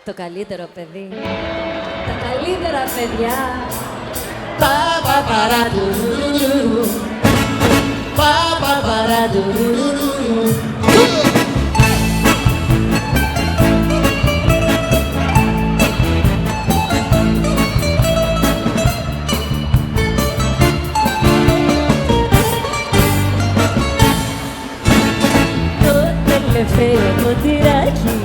Το καλύτερο παιδί. Τα καλύτερα παιδιά. Παπαπαρατουρουρουρου. Παπαπαρατουρουρουρου. Το τελευταίο ποτηράκι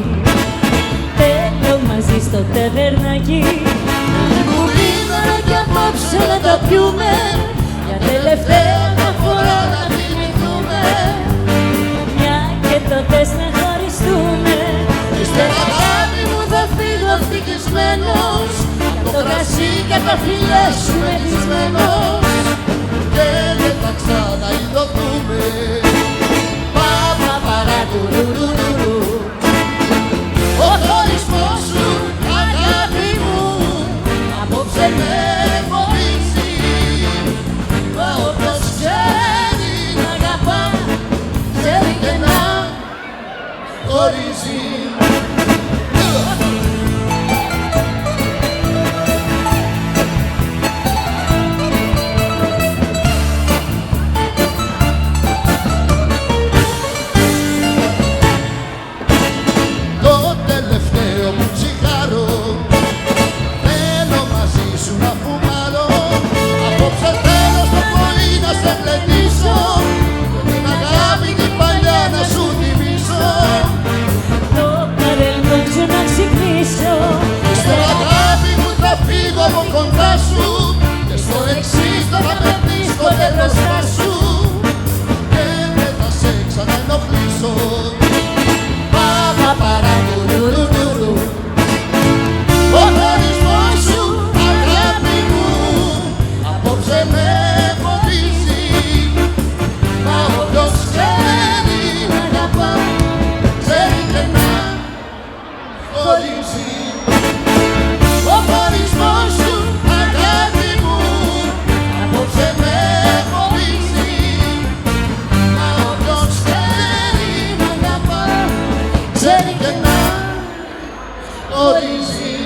θέλω μαζί στο ταβερνάκι. Κουλίδα κι απόψε να τα πιούμε, για τελευταία μια φορά να θυμηθούμε. Μια και τότε να χωριστούμε. Ύστερα αγάπη μου θα φύγω ευτυχισμένος, από το κρασί και τα φιλιά σου μεθυσμένος, και δεν θα ξαναειδωθούμε. Παπαπαρατουρουρουρου. Ο χωρισμός σου, αγάπη μου, απόψε με φοβίζει. Μα όποιος ξέρει να αγαπά, ξέρει και να χωρίζει. Το τελευταίο μου τσιγάρο θέλω μαζί σου να φουμάρω. Απόψε θέλω στο πρωί να σε γλεντήσω και την αγάπη την παλιά να σου θυμίσω. Το παρελθόν σου να ξυπνήσω. Ύστερα αγάπη μου θα φύγω από κοντά σου και στο εξής θα πατήσω ποτέ μπροστά σου και δεν θα σε ξαναενοχλήσω. Παπαπαρατουρουρουρου. Ο χωρισμός σου, αγάπη μου, απόψε με φοβίζει. Μα όποιος ξέρει να αγαπά, ξέρει και να χωρίζει. Ο χωρισμός σου, αγάπη μου, απόψε με φοβίζει. Μα όποιος ξέρει να αγαπά, ξέρει και να χωρίζει.